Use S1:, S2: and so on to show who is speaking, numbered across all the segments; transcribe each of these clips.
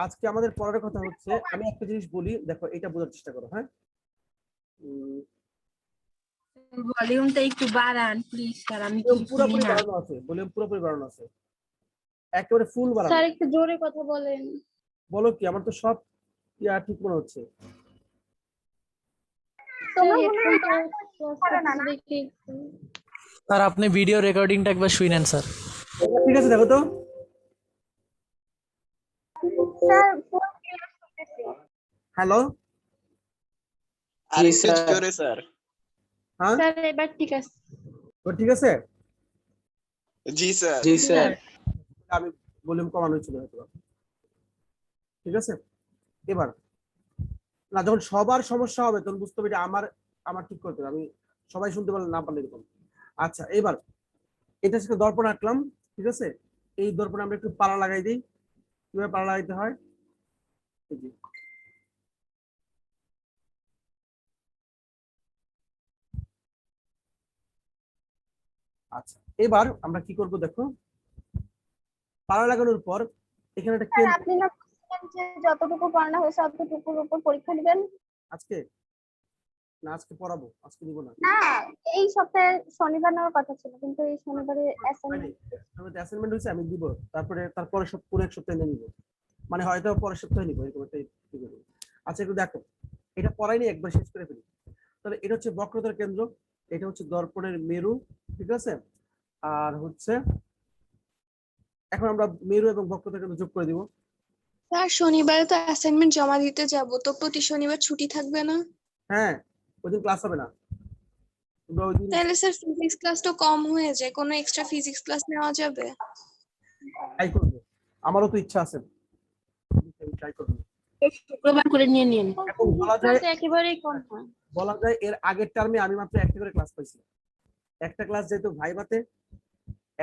S1: আজকে আমাদের পড়ার কথা হচ্ছে, আমি একটা জিনিস বলি, দেখো এটা বোঝার চেষ্টা করো। হ্যাঁ,
S2: ভলিউমটা একটু বাড়ান প্লিজ স্যার, আমি কিছু শুনি
S1: পুরোপুরি
S2: না।
S1: বাড়ানো আছে, ভলিউম পুরোপুরি বাড়ানো আছে, একেবারে ফুল বাড়ানো।
S3: স্যার একটু জোরে কথা বলেন।
S1: বলো কি, আমার তো সব ঠিক মনে হচ্ছে।
S4: স্যার আপনি ভিডিও রেকর্ডিংটা একবার শুনেন স্যার।
S1: ঠিক আছে, দেখো তো। Hello,
S5: sir.
S1: হ্যাঁ
S3: স্যার এবার ঠিক আছে।
S1: ঠিক আছে।
S5: জি স্যার।
S2: জি স্যার।
S1: আমি ভলিউম কমানো ছিল হয়তো। ঠিক আছে, এবার না, যখন সবার সমস্যা হবে তখন বুঝতে হবে যে আমার আমার ঠিক করতে হবে, আমি সবাই শুনতে পারলে না পারলে এরকম। আচ্ছা, এবার এটা সাথে দর্পণ আঁকলাম। ঠিক আছে, এই দর্পণে আমরা একটু পালা লাগাই দিই। কিভাবে পালা লাগাইতে হয়? আচ্ছা, এবার আমরা কি করব দেখো, পালা লাগানোর পর এখানে একটা
S6: স্যার আপনি না বলছিলেন যে যতটুকু পড়ানো হয়েছে ততটুকুর উপর পরীক্ষা দিবেন?
S1: আজকে না, আজকে পড়াবো, আজকে দিব না।
S6: না, এই সপ্তাহে শনিবার নেওয়ার কথা ছিল, কিন্তু এই শনিবারে
S1: অ্যাসাইনমেন্ট হয়েছে, আমি দিব। তারপরে সব পুরো এক সপ্তাহে নিয়ে নিব, মানে হয়তো পরের সপ্তাহে নিব, এরকম একটা ঠিক আছে। আচ্ছা, একটু দেখো, এটা পড়াইনি, একবার শেষ করে ফেলি। তাহলে এটা হচ্ছে বক্রতার কেন্দ্র, এটা হচ্ছে দর্পণের মেরু। ঠিক আছে, আর হচ্ছে এখন আমরা মেরু এবং বক্রতার কেন্দ্র যোগ করে দিব।
S7: স্যার শনিবারে তো অ্যাসাইনমেন্ট জমা দিতে যাব, তো প্রতি শনিবার ছুটি থাকবে না?
S1: হ্যাঁ, ওইদিন ক্লাস হবে না।
S7: তাহলে স্যার ফিজিক্স ক্লাস তো কম হয়ে যায়, কোনো এক্সট্রা ফিজিক্স ক্লাস নেওয়া যাবে?
S1: ট্রাই করব, আমারও তো ইচ্ছা আছে, ট্রাই করব।
S2: শুক্রবার করে নিয়ে নিন।
S1: এখন বলা যায়
S3: একেবারেই কম না।
S1: বলা যায় এর আগের টার্মে আমি মাত্র একটা করে ক্লাস পাইছি। একটা ক্লাস যেত ভাইভাতে,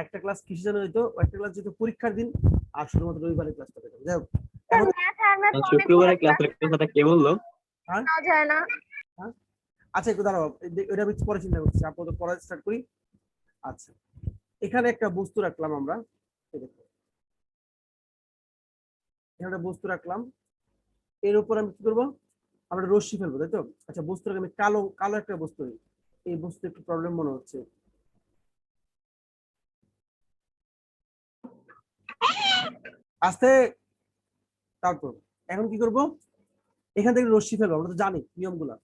S1: একটা ক্লাস কিসে যেন হইতো, একটা ক্লাস যেত পরীক্ষার দিন, আর শুধুমাত্র রবিবারে ক্লাসটা পেতাম। যাই হোক,
S5: শুক্রবারে ক্লাসের কথা কে বললো?
S6: যায় না।
S1: আচ্ছা একটু দাঁড়াও, ওইটা আমি পরে চিন্তা করছি, আপাতত পড়া স্টার্ট করি। আচ্ছা, এখানে একটা বস্তু রাখলাম আমরা, এখানে একটা বস্তু রাখলাম, এর উপর আমি কি করবো, আমরা রশ্মি ফেলবো, তাই তো? আচ্ছা, বস্তুটাকে আমি কালো কালো একটা বস্তু, এই বস্তু একটু প্রবলেম মনে হচ্ছে। আস্তে, তারপর এখন কি করব, এখান থেকে রশ্মি ফেলবো, আমরা তো জানি নিয়মগুলা।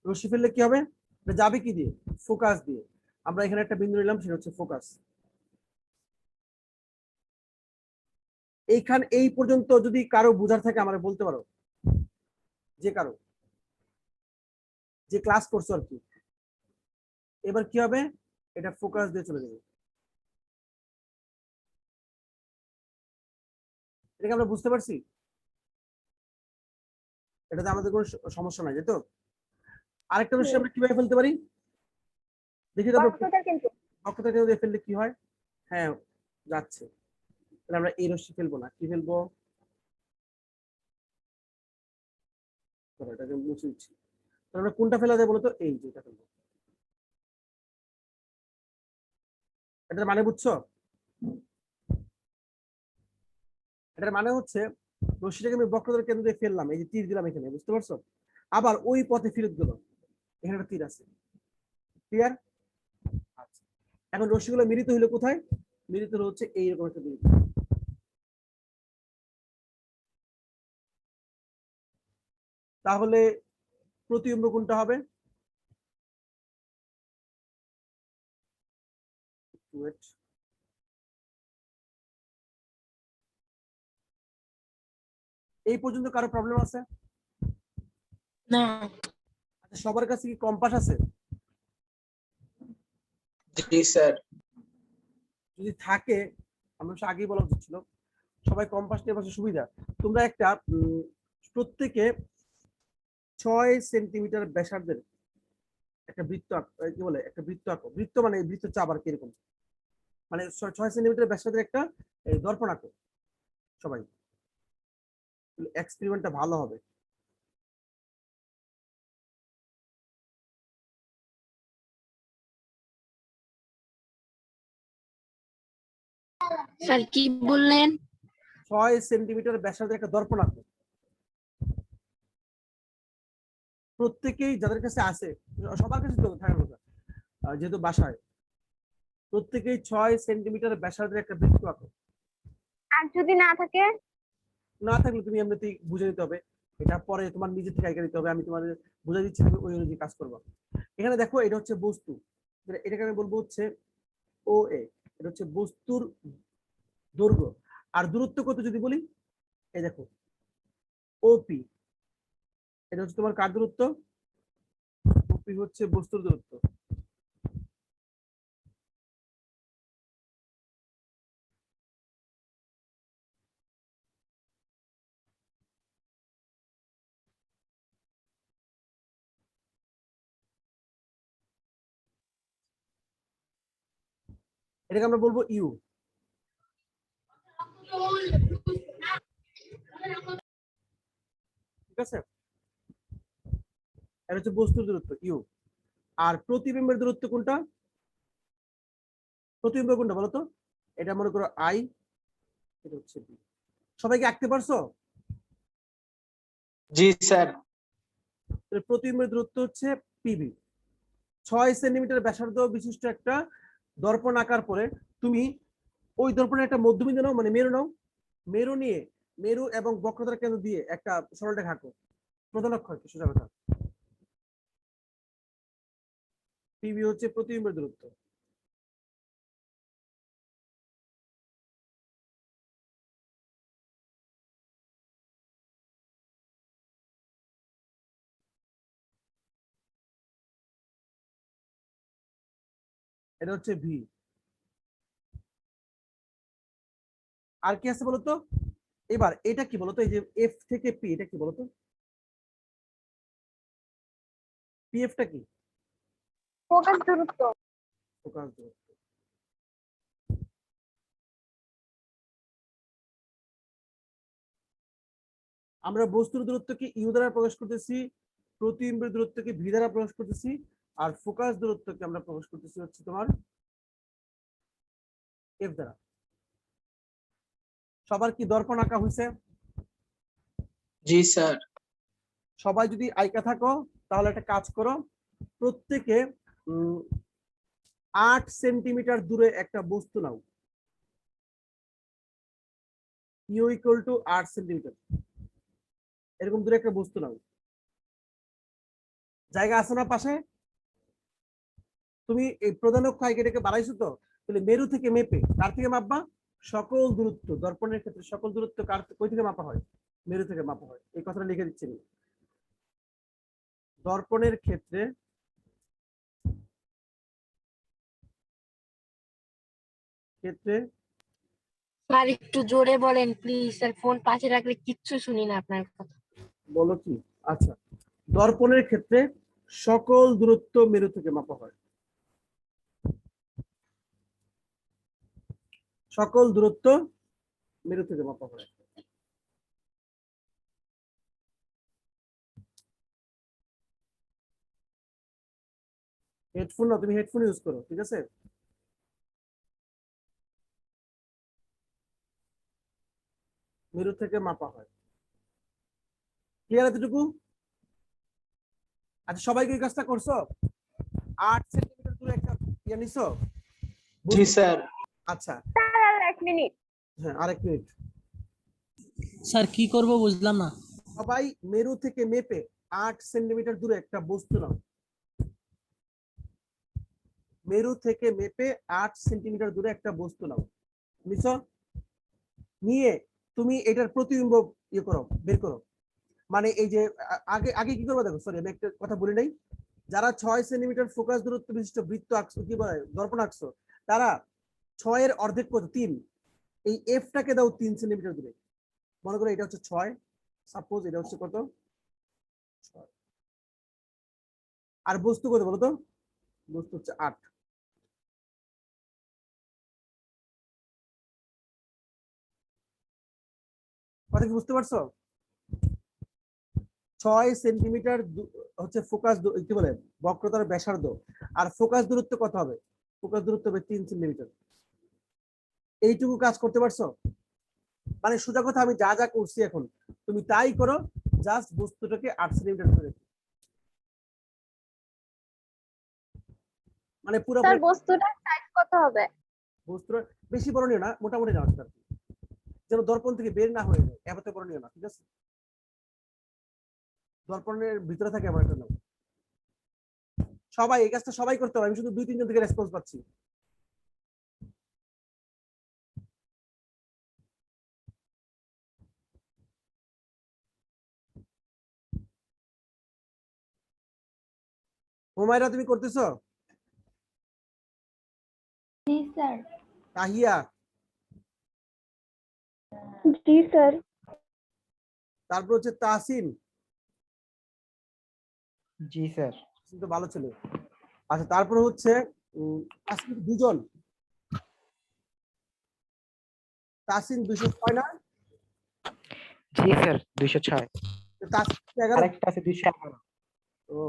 S1: রশ্মি ফেললে কি হবে, যাবে কি দিয়ে, ফোকাস দিয়ে। আমরা এখানে একটা বিন্দু নিলাম, সেটা হচ্ছে ফোকাস। এইখান এই পর্যন্ত যদি কারো বুঝার থাকে আমরা বলতে পারো, যে কারো যে ক্লাস করছো আর কি। এবার কি হবে, এটা ফোকাস দিয়ে চলে যাবে। এটাকে আমরা বুঝতে পারছি, এটাতে আমাদের কোনো সমস্যা নাই, তাই তো? আরেকটা রশ্মি আমরা কিভাবে ফেলতে পারি দেখি তো, বক্রতা কেন্দ্র দিয়ে ফেললে কি হয়। হ্যাঁ, যাচ্ছে। তাহলে আমরা এই রশ্মি ফেলবো না, কি ফেলবো, এটাকে মুছে দিচ্ছি। তাহলে আমরা কোনটা ফেলা যায় বলতো, এই যে এটা ফেলবো। এটার মানে বুঝছো? এটার মানে হচ্ছে রশ্মিটাকে আমি বক্রতার কেন্দ্র দিয়ে ফেললাম, এই যে তীর দিলাম এখানে, বুঝতে পারছো? আবার ওই পথে ফেরত গেল, এখানে একটা তীর আছে। ক্লিয়ার? আচ্ছা, এখন রশ্মিগুলো মিলিত হইলো কোথায়, মিলিত হলো হচ্ছে এইরকম একটা বিন্দু। তাহলে প্রতিবিম্ব কোনটা হবে, এই পর্যন্ত কারো প্রবলেম আছে?
S2: না।
S1: আচ্ছা, সবার কাছে কি কম্পাস আছে?
S5: জি স্যার।
S1: যদি থাকে, আমরা আগেই বলা উচিত ছিল, সবাই কম্পাস নিয়ে বসে সুবিধা। তোমরা একটা প্রত্যেকে 6 সেন্টিমিটার ব্যাসার্ধের একটা বৃত্ত কি বলে, একটা বৃত্ত আঁকো। বৃত্ত মানে বৃত্ত চাপ আর কিরকম, মানে 6 সেন্টিমিটার ব্যাসার্ধের একটা দর্পণ আঁকো সবাই, এক্সপেরিমেন্টটা ভালো হবে।
S2: স্যার কি বললেন?
S1: 6 সেন্টিমিটার ব্যাসার্ধের একটা দর্পণ আঁকো। প্রত্যেকেই যাদের কাছে আছে, সবার কাছে তো থাকার কথা, যেহেতু বাসায় প্রত্যেকেই 6 সেন্টিমিটার ব্যাসার্ধের একটা বৃত্ত আঁকো।
S6: আর যদি না থাকে?
S1: না থাকলে তুমি এমনিতেই বুঝে নিতে হবে, এটা পরে তোমার নিজে থেকে আইডিয়া দিতে হবে। আমি তোমাদের বুঝে দিচ্ছি, তুমি ওই অনুযায়ী কাজ করবা। এখানে দেখো, এটা হচ্ছে বস্তু, এটাকে আমি বলবো হচ্ছে ও এ। এটা হচ্ছে বস্তুর দৈর্ঘ্য। আর দূরত্ব কত যদি বলি, এই দেখো ওপি, এটা হচ্ছে তোমার কার দূরত্ব? ওপি হচ্ছে বস্তুর দূরত্ব। এটাকে আমরা বলবো ইউ। ঠিক আছে, এটা হচ্ছে বস্তুর দূরত্ব ইউ। আর প্রতিবিম্বের দূরত্ব কোনটা? প্রতিবিম্ব কোনটা বলো তো? এটা মনে করো আই, এটা হচ্ছে বি। সবাইকে আঁকতে পারছো?
S5: জি স্যার।
S1: প্রতিবিম্বের দূরত্ব হচ্ছে পিবি। 6 সেন্টিমিটার ব্যাসার্ধ বিশিষ্ট একটা দর্পণ আঁকার পরে তুমি ওই দর্পণের একটা মধ্যবিন্দু নাও, মানে মেরু নাও। মেরু নিয়ে মেরু এবং বক্রতার কেন্দ্র দিয়ে একটা সরলরেখা আঁকো। প্রধান অক্ষ কি সোজা কথা। পিবি হচ্ছে প্রতিবিম্বের দূরত্ব। এটা হচ্ছে ভি। আর কি আছে বলতো? এবার এটা কি বলতো? এই যে এফ থেকে পি, এটা কি বলতো? পিএফটা কি?
S6: ফোকাস দূরত্ব।
S1: ফোকাস দূরত্ব। আমরা বস্তুর দূরত্বকে ইউ দ্বারা প্রকাশ করতেছি, প্রতিবিম্বের দূরত্বকে ভি দ্বারা প্রকাশ করতেছি, আর ফোকাস দূরত্বকে আমরা প্রকাশ করতেছি হচ্ছে তোমার এফ দ্বারা। সবার কি দর্পণ আঁকা হয়েছে?
S5: জি স্যার।
S1: সবাই যদি আইকা থাকো তাহলে একটা কাজ করো, প্রত্যেকে 8 সেন্টিমিটার দূরে একটা বস্তু নাও। ইউ ইকুয়াল টু 8 সেন্টিমিটার, এরকম দূরে একটা বস্তু নাও। জায়গা আছে না পাশে? তুমি এই প্রধান অক্ষ আইকাটাকে বাড়াইছো তো, তাহলে মেরু থেকে মেপে কার থেকে মাপবা? সকল দূরত্ব দর্পণের ক্ষেত্রে সকল দূরত্ব কার কই থেকে মাপা হয়? মেরু থেকে মাপা হয়। এই কথাটা লিখে দিচ্ছি আমি। দর্পণের ক্ষেত্রে ক্ষেত্রে
S2: স্যার একটু জোরে বলেন প্লিজ, স্যার ফোন পাশে রাখলে কিচ্ছু শুনি না আপনার কথা।
S1: বলো কি? আচ্ছা, দর্পণের ক্ষেত্রে সকল দূরত্ব মেরু থেকে মাপা হয়। সকল দূরত্ব মেরু থেকে মাপা হয়। হেডফোন না, তুমি হেডফোন ইউজ করো, ঠিক আছে? মেরু থেকে মাপা হয়। ক্লিয়ার এতটুকু? আচ্ছা, সবাই কি এই কাজটা করছো? 8 সেন্টিমিটার দূরে একটা ইয়ে নিছো?
S5: জি স্যার।
S1: আচ্ছা,
S6: স্যার আর 1 মিনিট।
S1: হ্যাঁ, আরেক মিনিট।
S4: স্যার কি করব বুঝলাম না।
S1: সবাই মেরু থেকে মেপে 8 সেন্টিমিটার দূরে একটা বস্তু নাও। মেরু থেকে মেপে 8 সেন্টিমিটার দূরে একটা বস্তু নাও। নিছো? নিয়ে তুমি এটার প্রতিবিম্ব ইয়ে করো, বের করো। মানে এই যে আগে আগে কি করবো দেখো, সরি আমি একটা কথা বলি নাই। যারা 6 সেন্টিমিটার ফোকাস দূরত্ব বিশিষ্ট বৃত্ত আঁকছো, কি বলে দর্পণ আঁকছো, তারা 6 এর অর্ধেক কত? 3। এই এফটাকে দাও 3 সেন্টিমিটার দূরে। মনে করো এটা হচ্ছে 6, সাপোজ এটা হচ্ছে কত? 6। আর বস্তু কত বলো তো? বস্তু হচ্ছে 8। কথা কি বুঝতে পারছো? 6 সেন্টিমিটার হচ্ছে ফোকাস, কি বলে বক্রতার ব্যাসার্ধ। আর ফোকাস দূরত্ব কত হবে? ফোকাস দূরত্ব হবে 3 সেন্টিমিটার। এইটুকু কাজ করতে পারছো? মানে সোজা কথা, আমি যা যা করছি এখন তুমি তাই করো, জাস্ট বস্তুটাকে 8 সেন্টিমিটার ধরে রেখো। মানে পুরো
S6: স্যার বস্তুটা সাইজ কত হবে?
S1: বস্তুটা বেশি বড় নিও না, মোটামুটি নাও আর কি। যেন দর্পণ থেকে বের না হয়ে যায়, এত বড় নিও না, ঠিক আছে? দর্পণের ভিতরে থাকে আমার একটা নাও। সবাই এই কাজটা সবাই করতে হবে, আমি শুধু 2-3 জন থেকে রেসপন্স পাচ্ছি। হুমায়রা তুমি করতেছো?
S6: জি স্যার।
S1: তাহিয়া,
S6: জি স্যার।
S1: তারপর হচ্ছে তাসিন।
S8: জি স্যার।
S1: কিন্তু ভালো ছিল। আচ্ছা, তারপর হচ্ছে তাসিন 2 জন। তাসিন 206 না?
S8: জি স্যার 206।
S1: তাসিন 11।
S8: আরেকটা আছে 211।
S1: ও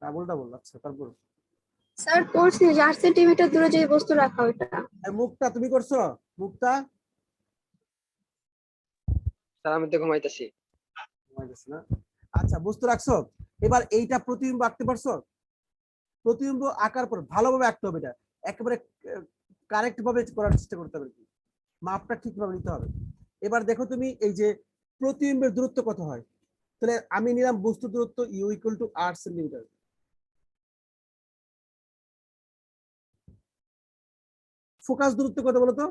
S1: ডাবল ডাবল, আচ্ছা। তারপর
S3: স্যার করছি 8 সেন্টিমিটার দূরে যে বস্তু রাখা ওটা।
S1: মুক্তা তুমি করছো? মুক্তা
S9: স্যার আমি তো ঘুমাইতেছি।
S1: ঘুমাইতেছে না? আচ্ছা, বস্তু রাখছো। এবার এইটা প্রতিবিম্ব আঁকতে পারছো? প্রতিবিম্ব আঁকার পর ভালোভাবে আঁকতে হবে, এটা একেবারে কারেক্ট ভাবে করার চেষ্টা করতে হবে, মাপটা ঠিকভাবে নিতে হবে। এবার দেখো তুমি, এই যে প্রতিবিম্বের দূরত্ব কত হয়, তাহলে আমি নিলাম বস্তু দূরত্ব u equal to 8 centimetre. Focus দূরত্ব কত বলতো?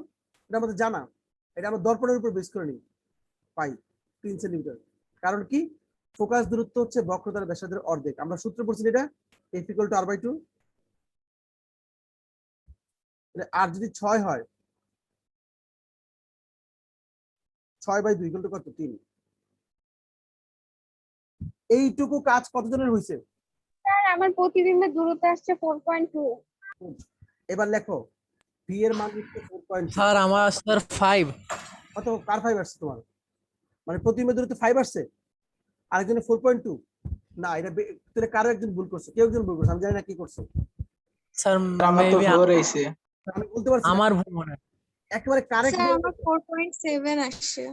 S1: এটা আমাদের জানা, এটা আমরা দর্পণের উপর বেস করে নিই, পাই 3 সেন্টিমিটার। কারণ কি? ফোকাস দূরত্ব হচ্ছে বক্রতার ব্যাসার্ধের অর্ধেক। আমরা সূত্র পড়ছি এটা, f ইকুয়াল টু r/2। আর যদি 6 হয়, 6/2 ইকুয়াল টু কত? 3। এইটুকু কাজ কতজনের হয়েছে?
S6: স্যার আমার প্রতিবিম্বের দূরত্ব আসছে 4.2।
S1: এবার লেখো ভি এর মান হচ্ছে 4.2।
S4: স্যার আমার স্যার 5।
S1: কত? কার 5 আসছে তোমার? মানে প্রতিবিম্বের দূরত্ব 5 আসছে, আরেকজনের 4.2। না, এটা তাহলে কারো একজন ভুল করছে, কেউ একজন ভুল করছে, আমি জানি না কি করছো।
S4: স্যার
S8: আমার তো
S4: মেবি
S8: 4 হইছে।
S1: আমি বলতে পারছি না।
S4: আমার ভুল মনে হয়।
S1: একেবারে কারেক্ট।
S7: স্যার আমার 4.7 আসছে।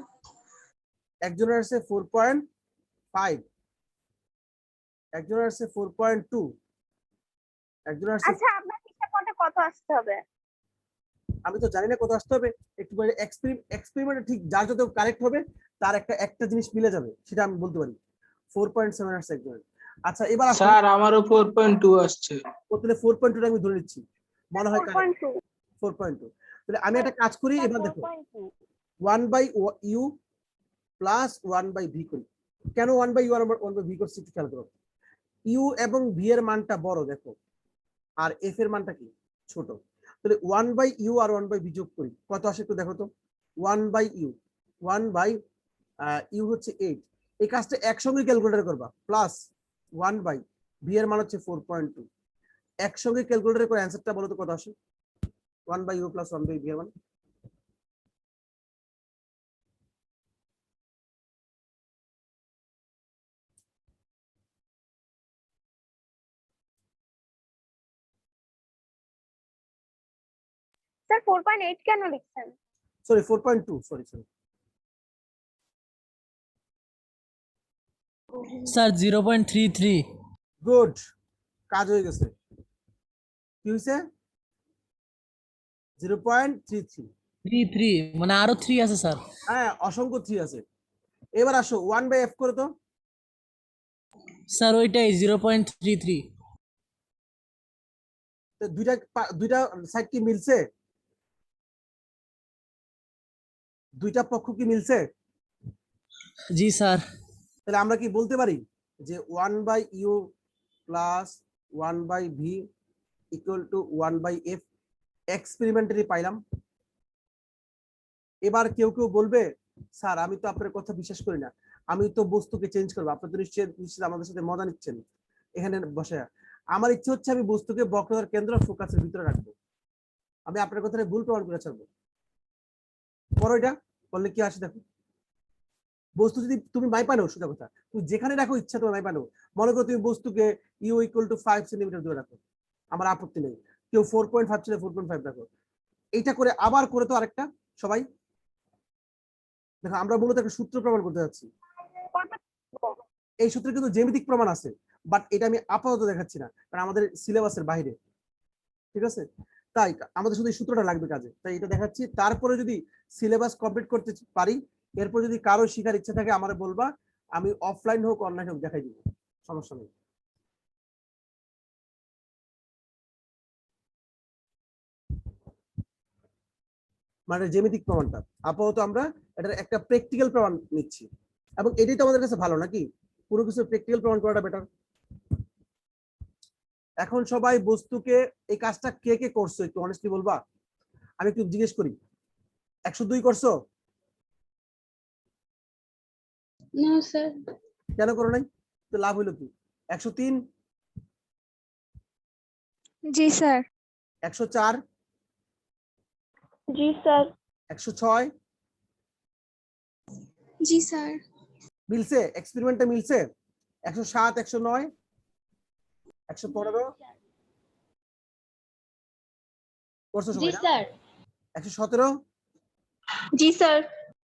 S1: একজনের আছে 4.5, একজনের আছে 4.2, একজনের আছে।
S6: আচ্ছা আপনার হিসাব মতে কত আসতে হবে?
S1: আমি তো জানি না কত আসতে হবে, একটু মানে এক্সপেরিমেন্ট ঠিক যার যত কারেক্ট হবে তার একটা জিনিস মিলে যাবে, সেটা আমি বলতে পারি। 4.7 আসছে একজনের। আচ্ছা, এবার আসো।
S8: স্যার আমারও 4.2 আসছে।
S1: তাহলে 4.2 আমি ধরে নিচ্ছি, মনে হয়
S6: 4.2।
S1: 4.2। তাহলে আমি একটা কাজ করি, এবার দেখো
S6: 4.2।
S1: 1/u প্লাস 1/v করি। কেন 1/u আর 1/v করছি একটু খেয়াল করো। ইউ এবং ভি এর মানটা বড় দেখো, আর এফ এর মানটা কি? ছোট। তাহলে 1/u আর 1/v যোগ করি, কত আসে একটু দেখো তো। 1/u, 1/u হচ্ছে 8। এই কাজটা একসঙ্গে ক্যালকুলেটর করবা, প্লাস 1/v এর মান হচ্ছে 4.2। একসঙ্গে ক্যালকুলেটর করে অ্যান্সারটা বলো তো কত আসে? 1/u প্লাস 1/v এর মান।
S6: স্যার 4.8 কেন লিখছেন?
S1: Sorry 4.2, sorry.
S4: স্যার 0.33।
S1: গুড, কাজ হয়ে গেছে। কি হয়েছে? 0.33।
S4: 33 মানে আরো 3 আছে স্যার।
S1: হ্যাঁ, অসংখ্য 3 আছে। এবার আসো 1/f করে তো।
S4: স্যার ওইটাই 0.33।
S1: তো দুইটা সাইড কি মিলছে? দুইটা পক্ষ কি মিলছে?
S4: জি স্যার।
S1: তাহলে আমরা কি বলতে পারি যে 1/u plus 1/v equal to 1/f experimentally পাইলাম। এবার কেউ কেউ বলবে স্যার আমি তো আপনার কথা বিশ্বাস করি না, আমি তো বস্তুকে চেঞ্জ করবো, আপনি তো নিশ্চয়ই আমাদের সাথে মজা নিচ্ছেন এখানে বসে। আমার ইচ্ছে হচ্ছে আমি বস্তুকে বক্রতার কেন্দ্র ফোকাসের ভিতরে রাখবো, আমি আপনার কথাটা ভুল প্রমাণ করে ছাড়বো। পরে এটা বললে কি আসে দেখো, বস্তু যদি তুমি মাইপানো, সোজা কথা তুমি যেখানে রাখো ইচ্ছা তোমার মাইপানো, মনে করো তুমি বস্তুকে ইউ ইকুয়াল টু 5 সেন্টিমিটার দূরে রাখো, আমার আপত্তি নেই। কেউ 4.5 ছিল 4.5 রাখো, এইটা করে আবার করে তো আরেকটা সবাই দেখো, আমরা মূলত একটা সূত্র প্রমাণ করতে যাচ্ছি। এই সূত্রে কিন্তু জ্যামিতিক প্রমাণ আছে, বাট এটা আমি আপাতত দেখাচ্ছি না, কারণ আমাদের সিলেবাসের বাইরে। ঠিক আছে, তাই আমাদের শুধু এই সূত্রটা লাগবে কাজে, তাই এটা দেখাচ্ছি। তারপরে যদি সিলেবাস কমপ্লিট করতে পারি, এরপর যদি কারো শিখার ইচ্ছা থাকে আমার বলবা, আমি অফলাইন হোক অনলাইন হোক দেখাই দিব, সমস্যা নেই। মানে জ্যামিতিক প্রমাণটা আপাতত আমরা এটার একটা প্র্যাকটিক্যাল প্রমাণ নিচ্ছি, এবং এটাই তো আমাদের কাছে ভালো নাকি, পুরো কিছু প্র্যাকটিক্যাল প্রমাণ করাটা বেটার। এখন সবাই বস্তুকে এই কাজটা কে কে করছো একটু অনেস্টলি বলবা, আমি একটু জিজ্ঞেস করি। 102 করছো?
S3: না স্যার।
S1: কেন করো নাই? তো লাভ হইলো কি? 103,
S6: জি স্যার।
S1: 104,
S6: জি স্যার।
S1: 106
S7: জি স্যার।
S1: মিলছে? এক্সপেরিমেন্টে মিলছে? 107, 109, 115 করছো
S3: জি
S1: সবাই না?
S3: স্যার।
S1: 117?
S3: জি স্যার।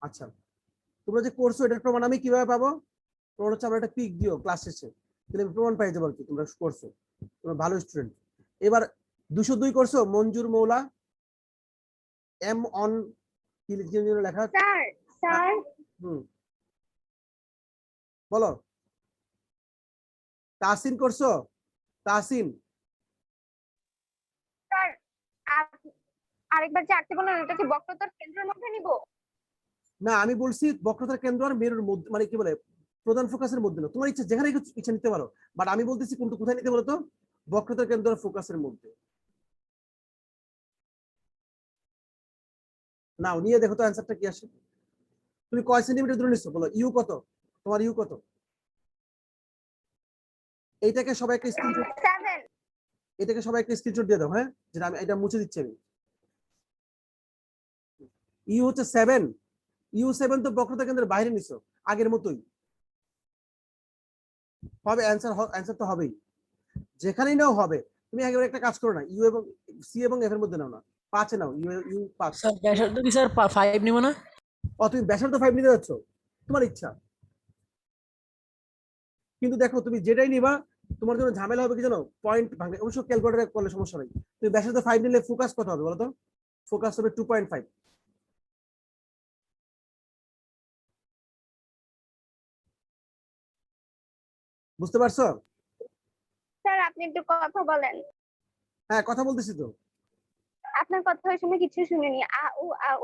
S1: আচ্ছা, তোমরা যে করছো এটার প্রমাণ আমি কিভাবে পাবো? প্রমাণ হচ্ছে আমরা একটা পিক দিও ক্লাস শেষে, তাহলে আমি প্রমাণ পাই যাবো আর কি তোমরা করছো, তোমরা ভালো স্টুডেন্ট। এবার 202 করছো মঞ্জুর মৌলা, এম অন কি লেখা?
S6: স্যার স্যার
S1: হুম, বলো। তাসিন করছো? তাসিন?
S6: স্যার আরেকবার যে আঁকতে বললেন এটা কি বক্রতার কেন্দ্রের মধ্যে নিব?
S1: না, আমি বলছি বক্রতার কেন্দ্র আর মেরুর মধ্যে, মানে কি বলে প্রধান ফোকাসের মধ্যে না, তোমার ইচ্ছা যেখানে ইচ্ছা নিতে পারো, বাট আমি বলতেছি কোনটা কোথায় নিতে বলো তো, বক্রতার কেন্দ্র আর ফোকাসের মধ্যে। নাও নিয়ে দেখো তো অ্যান্সারটা কি আসে। তুমি কয় সেন্টিমিটার দূরে নিচ্ছ বলো, ইউ কত তোমার, ইউ কত? এইটাকে সবাই একটা স্ক্রিনশট,
S6: 7।
S1: এটাকে সবাই একটা স্ক্রিনশট দিয়ে দাও, হ্যাঁ, যেটা আমি এটা মুছে দিচ্ছি আমি। ইউ হচ্ছে 7, ইউ 7 তো বক্রতা কেন্দ্রের বাইরে নিছো আগের মতোই হবে, অ্যান্সার তো হবেই, যেখানেই নাও হবে। তুমি একেবারে একটা কাজ করো না, ইউ এবং সি এবং এফ এর মধ্যে নাও না, 5 নাও, ইউ ইউ 5।
S4: স্যার ব্যাসার্ধ কি স্যার 5 নিব না?
S1: তুমি ব্যাসার্ধ 5 নিতে যাচ্ছ, তোমার ইচ্ছা, কিন্তু দেখো তুমি যেটাই নিবা তোমার জন্য ঝামেলা হবে কি জানো, পয়েন্ট ভাঙে। অবশ্য ক্যালকুলেটরে করলে সমস্যা নেই। তুমি ব্যাসার্ধ 5 নিলে ফোকাস কত হবে বলো তো? ফোকাস হবে 2.5। বুঝতে পারছো?
S6: স্যার আপনি একটু কথা বলেন।
S1: হ্যাঁ, কথা বলতেছি তো।
S6: আপনার কথা ওই সময় কিছু শুনিনি, আ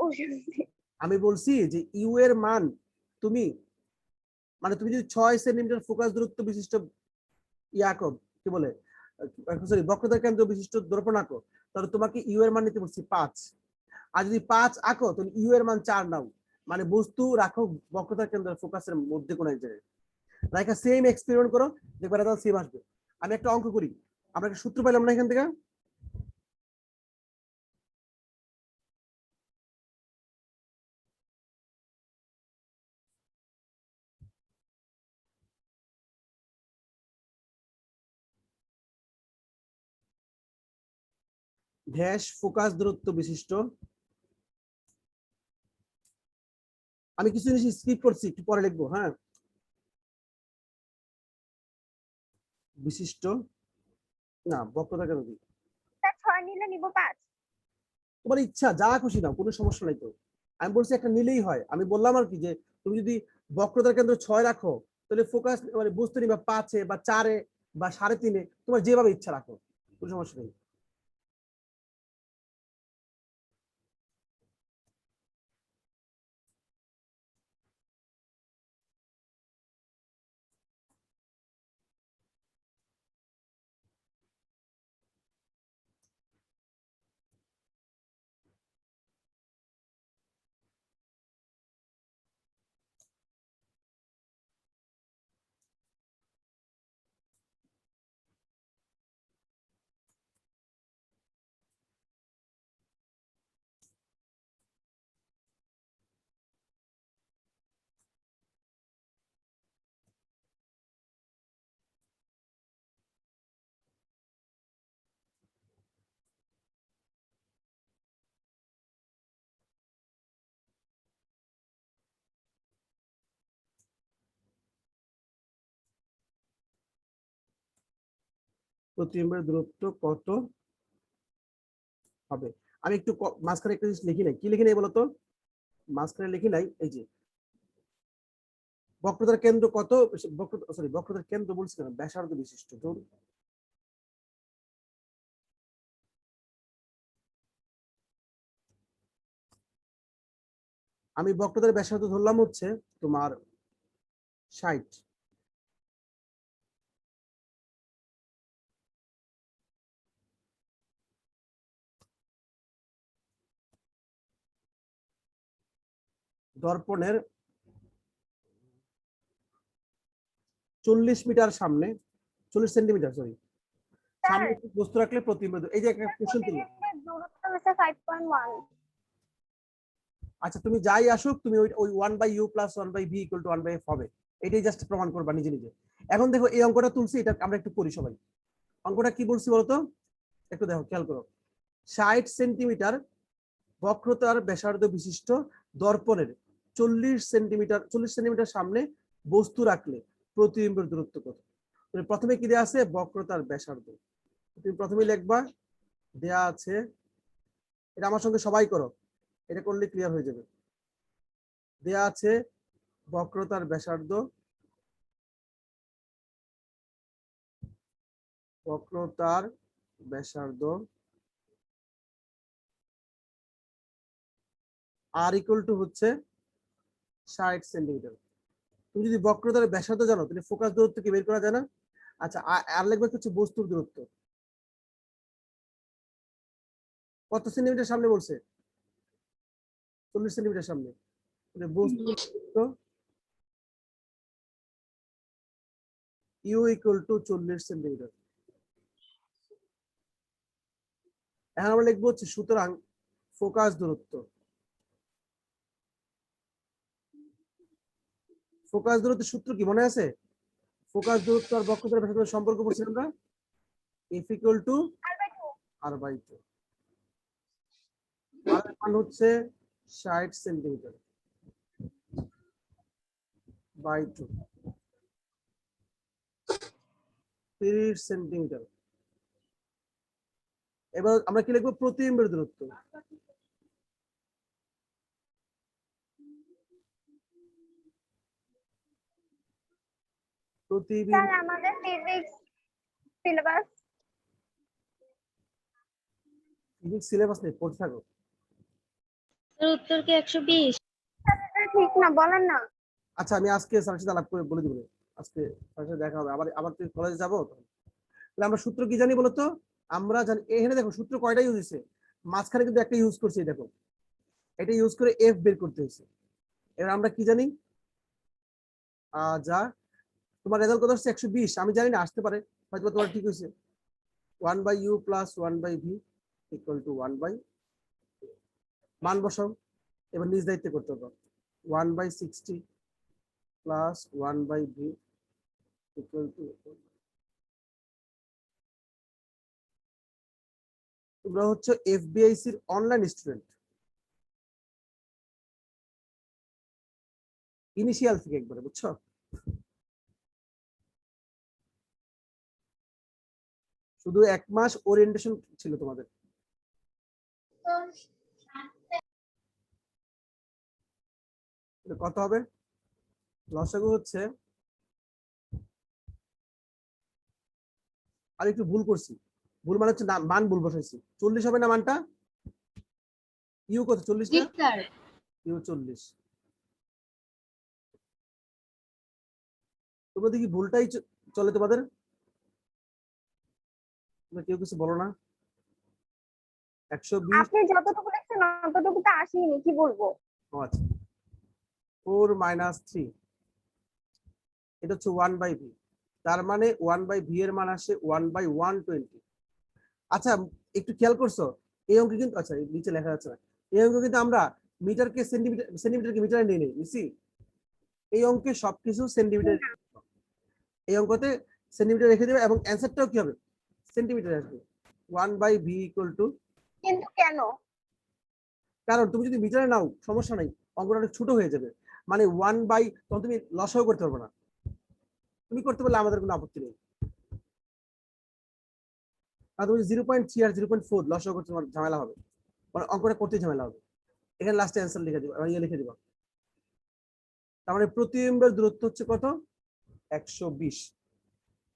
S6: উ শুনছি।
S1: আমি বলছি যে ইউ এর মান তুমি, মানে তুমি যদি 6 সেন্টিমিটার ফোকাস দূরত্ব বিশিষ্ট আঁকো, কি বলে সরি বক্রতার কেন্দ্র বিশিষ্ট দর্পণ আঁকো, তাহলে তোমাকে ইউ এর মান নিতে বলছি 5। আর যদি 5 আঁকো তাহলে ইউ এর মান 4 নাও, মানে বস্তু রাখো বক্রতার কেন্দ্র ফোকাসের মধ্যে কোনো এক জায়গায় রাখা, সেম এক্সপেরিমেন্ট করো, দেখবে রেজাল্ট সেম আসবে। আমি একটা অঙ্ক করি, আমরা একটা সূত্র পেলাম না এখান থেকে, ড্যাশ ফোকাস দূরত্ব বিশিষ্ট, আমি কিছু জিনিস স্কিপ করছি, একটু পরে লিখবো, হ্যাঁ, বিশিষ্ট না বক্রতা কেন দিই,
S6: স্যার 6 নিলে নিব 5।
S1: তোমার ইচ্ছা যা খুশি নাও, কোনো সমস্যা নাই তো। আমি বলছি একটা নিলেই হয়, আমি বললাম আর কি যে তুমি যদি বক্রতার কেন্দ্র 6 রাখো তাহলে ফোকাস মানে বস্তু নিবা 5-এ বা 4-এ বা 3.5-এ, তোমার যেভাবে ইচ্ছা রাখো, কোনো সমস্যা নেই। প্রতিবিম্বের দূরত্ব কত হবে? আমি একটু মাঝখানে একটা জিনিস লিখি নাই, কি লিখি নাই বলতো? মাঝখানে লিখি নাই, এই যে বক্রতার কেন্দ্র কত, বক্রতার কেন্দ্র বলছি না, ব্যাসার্ধ বিশিষ্ট। ধরুন আমি বক্রতার ব্যাসার্ধ ধরলাম হচ্ছে তোমার 60। দর্পণের 40 মিটার সামনে, 40 সেন্টিমিটার সরি, সামনে একটি বস্তু রাখলে প্রতিবিম্ব, এই যে একটা কোশ্চেন ছিল।
S6: প্রতিবিম্বের দূরত্ব হচ্ছে 5.1।
S1: আচ্ছা তুমি যাই আসুক, তুমি ওই 1/u + 1/v = 1/f হবে, এটাই জাস্ট প্রমাণ করবা নিজে নিজে। এখন দেখো এই অঙ্কটা তুলছি, এটা আমরা একটু করি সবাই। অঙ্কটা কি বলছি বলতো, একটু দেখো, খেয়াল করো। 60 সেন্টিমিটার বক্রতার ব্যাসার্ধ বিশিষ্ট দর্পণের 40 সেন্টিমিটার সামনে বস্তু রাখলে প্রতিবিম্বের দূরত্ব কত? প্রথমে কি দেয়া আছে? বক্রতার ব্যাসার্ধ। তুমি প্রথমে লিখবা, দেয়া আছে, এটা আমার সঙ্গে সবাই করো, এটা করলে ক্লিয়ার হয়ে যাবে। দেয়া আছে বক্রতার ব্যাসার্ধ, বক্রতার ব্যাসার্ধ আর ইকুয়াল টু হচ্ছে 60 সেন্টিমিটার। তুমি যদি বক্রতার ব্যাসার্ধ জানো, তাহলে ফোকাস দূরত্ব কি বের করা যায় না? আচ্ছা আর লিখবে হচ্ছে বস্তুর দূরত্ব। কত সেন্টিমিটার সামনে বলছে? 40 সেন্টিমিটার সামনে। বস্তুর দূরত্ব ইউ ইকুয়াল টু 40 সেন্টিমিটার। এখন আমরা লিখবো হচ্ছে সুতরাং ফোকাস দূরত্ব, ফোকাস দূরত্বের সূত্র কি মনে আছে? ফোকাস দূরত্ব আর বক্রতার ব্যাসার্ধের সম্পর্ক পড়ছি আমরা, F = r/2। আর মান হচ্ছে 60 সেন্টিমিটার বাই 2, 30 সেন্টিমিটার। এবার আমরা কি লিখবো? প্রতিবিম্বের দূরত্ব। প্রতিবিম্ব
S6: স্যার আমাদের ফিজিক্স সিলেবাস
S1: সিলেবাস নেই, পড়তে থাকো।
S2: উত্তর কি 120?
S6: ঠিক না, বলেন না।
S1: আচ্ছা আমি আজকে স্যারের সাথে আলাপ করে বলে দিব, আজকে স্যারের সাথে দেখা হবে, আবার আবার তুই কলেজে যাবো। তাহলে আমরা সূত্র কি জানি বলতো? আমরা জানি, এখানে দেখো সূত্র কয়টা ইউজ হয়েছে, মাঝখানে কিন্তু একটা ইউজ করছি, দেখো এটা ইউজ করে এফ বের করতে হয়েছে। এবার আমরা কি জানি, যা তোমার রেজাল্ট কত হচ্ছে 120, আমি জানি না, আসতে পারে হয়তো তোমার ঠিক হয়েছে। 1/u + 1/v = 1/, মান বসাও, এবার নিজ দায়িত্বে করতে হবে। 1/60 + 1/v = তোমরা হচ্ছে এফবিআইসির অনলাইন স্টুডেন্ট, ইনিশিয়াল থেকে একবারে, বুঝছো? শুধু 1 মাস ওরিয়েন্টেশন ছিল তোমাদের। কত হবে? লসাগু হচ্ছে, আর একটু ভুল করছি, ভুল মানে হচ্ছে মান ভুল বসাইছি। 40 হবে না মানটা? ইউ কত? 40 না?
S2: Sir
S1: u 40। তোমরা দেখি ভুলটাই চলে তোমাদের, তোমরা কেউ কিছু বলো না। 120,
S6: আপনি যতটুকু লিখছেন ততটুকু তো আসেনি, কি বলবো।
S1: আচ্ছা 4 - 3, এটা হচ্ছে 1/v, তার মানে 1/v এর মান আসে 1/120। আচ্ছা একটু খেয়াল করছো এই অঙ্কে কিন্তু, আচ্ছা নিচে লেখা আছে না, এই অঙ্কে কিন্তু আমরা মিটারকে সেন্টিমিটারকে মিটারে নিয়ে নিই, বুঝছি? এই অঙ্কে সবকিছু সেন্টিমিটার, এই অঙ্কতে সেন্টিমিটার রেখে দেবে এবং অ্যান্সারটাও কি হবে? সেন্টিমিটার আসবে। 1/v =
S6: কিন্তু কেন?
S1: কারণ তুমি যদি মিটারে নাও সমস্যা নাই, অঙ্কটা অনেক ছোট হয়ে যাবে, মানে 1/, তখন তুমি লসাও করতে পারবে না। তুমি করতে পারলে আমাদের কোনো আপত্তি নেই। আর তুমি 0.3 আর 0.4 লসাগু করতে তোমার ঝামেলা হবে, মানে অঙ্কটা করতে ঝামেলা হবে। এখানে লাস্টে অ্যান্সার লিখে দিবা, লিখে দিবা। তার মানে প্রতিবিম্বের দূরত্ব হচ্ছে কত? 120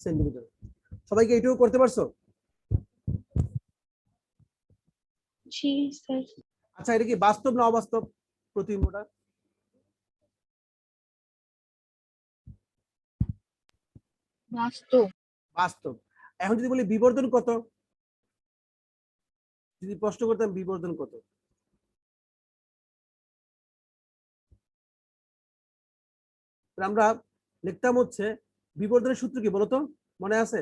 S1: সেন্টিমিটার। সবাইকে এইটুকু করতে পারছো?
S7: জি স্যার।
S1: আচ্ছা, এটা কি বাস্তব না অবাস্তব প্রতিবিম্বটা?
S2: বাস্তব।
S1: বাস্তব। এখন যদি বলি বিবর্ধন কত, যদি প্রশ্ন করতাম বিবর্ধন কত, আমরা লিখতাম হচ্ছে বিবর্ধনের সূত্র কি বলতো, মনে আছে?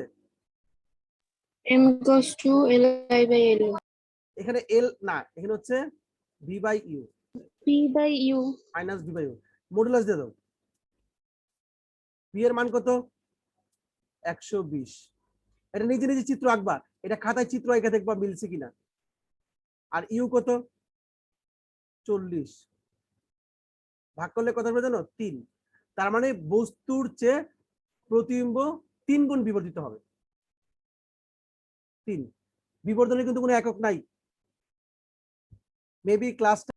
S2: m equals to li/l।
S1: এখানে এল না, এখানে হচ্ছে v by u
S7: p/u
S1: minus v by u. Modulus দিয়ে দাও। ভি এর মান কত? 120। এটা নিজে নিজে চিত্র আঁকবা, এটা খাতায় চিত্র এঁকে দেখবা মিলছে কিনা। আর ইউ কত? 40। ভাগ করলে কত হবে জানো? 3। তার মানে বস্তুর চেয়ে প্রতিবিম্ব 3 গুণ বিবর্ধিত হবে। 3। বিবর্ধনের কিন্তু কোনো একক নাই। Maybe class